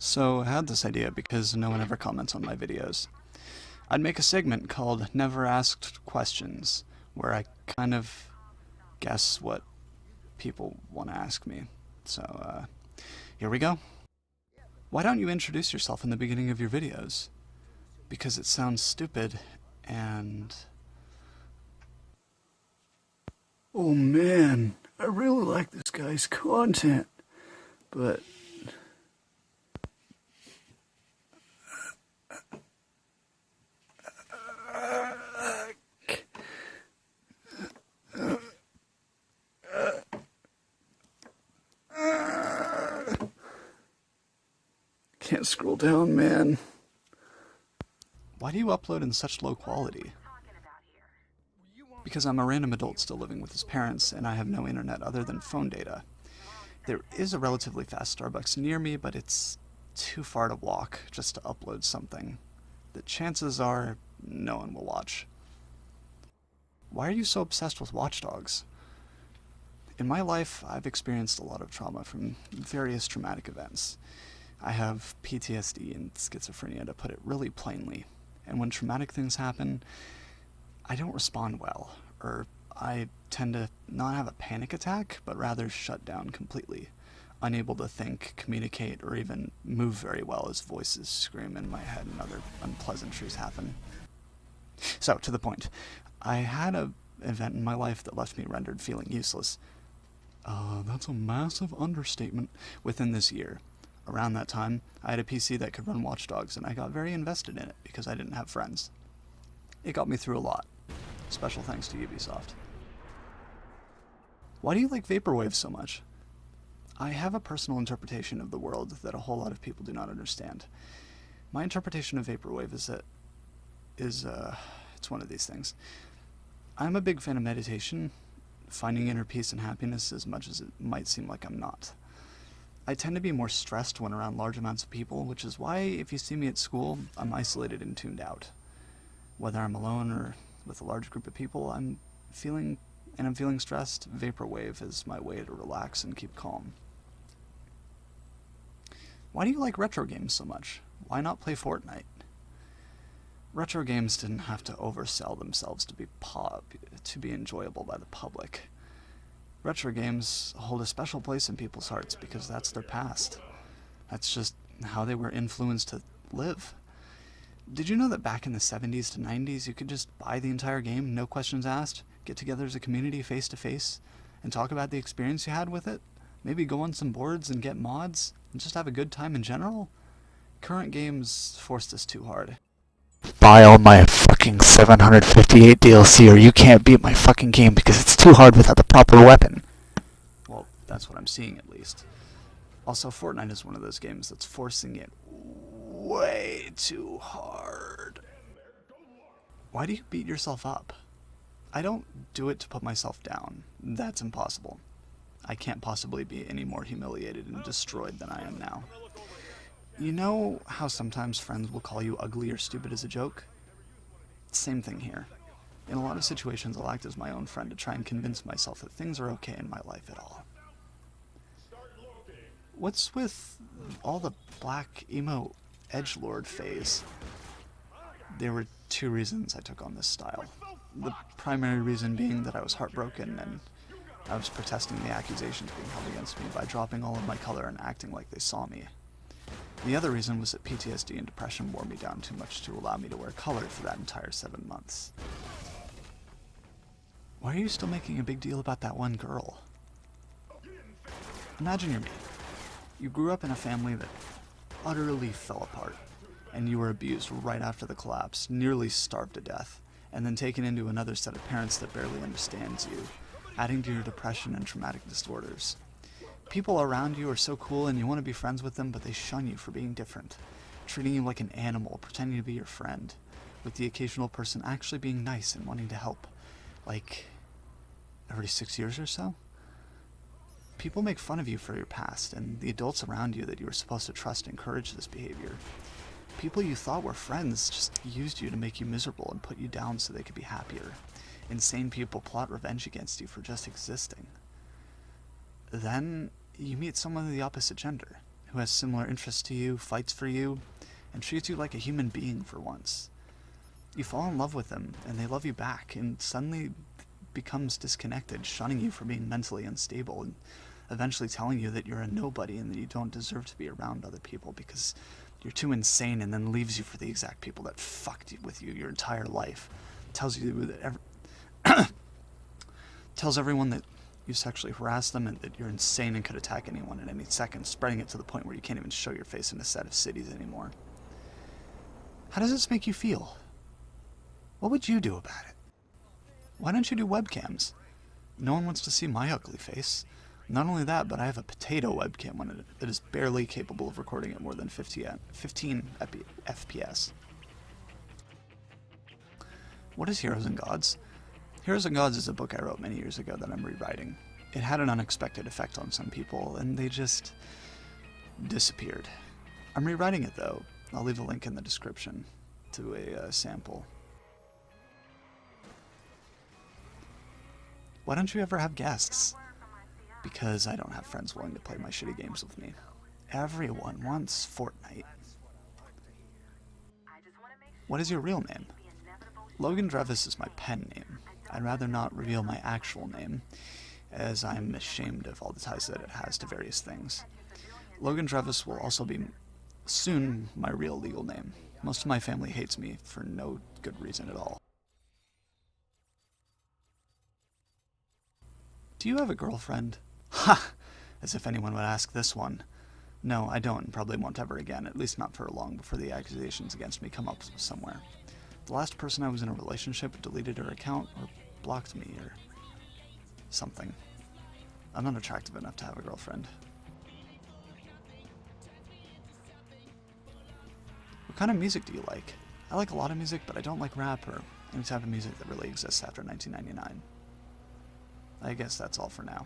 So I had this idea because no one ever comments on my videos. I'd make a segment called Never Asked Questions, where I kind of guess what people want to ask me. So, here we go. Why don't you introduce yourself in the beginning of your videos? Because it sounds stupid and... Oh man, I really like this guy's content, but can't scroll down, man. Why do you upload in such low quality? Because I'm a random adult still living with his parents, and I have no internet other than phone data. There is a relatively fast Starbucks near me, but it's too far to walk just to upload something that chances are no one will watch. Why are you so obsessed with Watch Dogs? In my life, I've experienced a lot of trauma from various traumatic events. I have PTSD and schizophrenia, to put it really plainly, and when traumatic things happen, I don't respond well, or I tend to not have a panic attack, but rather shut down completely, unable to think, communicate, or even move very well as voices scream in my head and other unpleasantries happen. So, to the point, I had an event in my life that left me rendered feeling useless. That's a massive understatement. Within this year. Around that time, I had a PC that could run Watch Dogs, and I got very invested in it because I didn't have friends. It got me through a lot. Special thanks to Ubisoft. Why do you like Vaporwave so much? I have a personal interpretation of the world that a whole lot of people do not understand. My interpretation of Vaporwave it's one of these things. I'm a big fan of meditation, finding inner peace and happiness as much as it might seem like I'm not. I tend to be more stressed when around large amounts of people, which is why if you see me at school, I'm isolated and tuned out. Whether I'm alone or with a large group of people, I'm feeling stressed, Vaporwave is my way to relax and keep calm. Why do you like retro games so much? Why not play Fortnite? Retro games didn't have to oversell themselves to be enjoyable by the public. Retro games hold a special place in people's hearts because that's their past. That's just how they were influenced to live. Did you know that back in the 70s to 90s you could just buy the entire game, no questions asked, get together as a community face to face, and talk about the experience you had with it? Maybe go on some boards and get mods, and just have a good time in general? Current games force this too hard. Buy all my fucking 758 DLC or you can't beat my fucking game because it's too hard without the proper weapon. Well, that's what I'm seeing at least. Also, Fortnite is one of those games that's forcing it way too hard. Why do you beat yourself up? I don't do it to put myself down. That's impossible. I can't possibly be any more humiliated and destroyed than I am now. You know how sometimes friends will call you ugly or stupid as a joke? Same thing here. In a lot of situations, I'll act as my own friend to try and convince myself that things are okay in my life at all. What's with all the black emo edgelord phase? There were two reasons I took on this style. The primary reason being that I was heartbroken and I was protesting the accusations being held against me by dropping all of my color and acting like they saw me. The other reason was that PTSD and depression wore me down too much to allow me to wear color for that entire 7 months. Why are you still making a big deal about that one girl? Imagine you're me. You grew up in a family that utterly fell apart, and you were abused right after the collapse, nearly starved to death, and then taken into another set of parents that barely understands you, adding to your depression and traumatic disorders. People around you are so cool and you want to be friends with them, but they shun you for being different, treating you like an animal, pretending to be your friend, with the occasional person actually being nice and wanting to help, like every 6 years or so. People make fun of you for your past, and the adults around you that you were supposed to trust encourage this behavior. People you thought were friends just used you to make you miserable and put you down so they could be happier. Insane people plot revenge against you for just existing. Then you meet someone of the opposite gender, who has similar interests to you, fights for you, and treats you like a human being for once. You fall in love with them, and they love you back, and suddenly becomes disconnected, shunning you for being mentally unstable, and eventually telling you that you're a nobody and that you don't deserve to be around other people because you're too insane, and then leaves you for the exact people that fucked with you your entire life. Tells you that tells everyone that you sexually harass them and that you're insane and could attack anyone at any second, spreading it to the point where you can't even show your face in a set of cities anymore. How does this make you feel? What would you do about it? Why don't you do webcams? No one wants to see my ugly face. Not only that, but I have a potato webcam on it that is barely capable of recording at more than 15 FPS. What is Heroes and Gods? Heroes and Gods is a book I wrote many years ago that I'm rewriting. It had an unexpected effect on some people, and they just disappeared. I'm rewriting it though. I'll leave a link in the description to a sample. Why don't you ever have guests? Because I don't have friends willing to play my shitty games with me. Everyone wants Fortnite. What is your real name? Logan Drevis is my pen name. I'd rather not reveal my actual name, as I'm ashamed of all the ties that it has to various things. Logan Drevis will also be soon my real legal name. Most of my family hates me for no good reason at all. Do you have a girlfriend? Ha! As if anyone would ask this one. No, I don't, and probably won't ever again, at least not for long before the accusations against me come up somewhere. The last person I was in a relationship with deleted her account or blocked me or something. I'm not attractive enough to have a girlfriend. What kind of music do you like? I like a lot of music, but I don't like rap or any type of music that really exists after 1999. I guess that's all for now.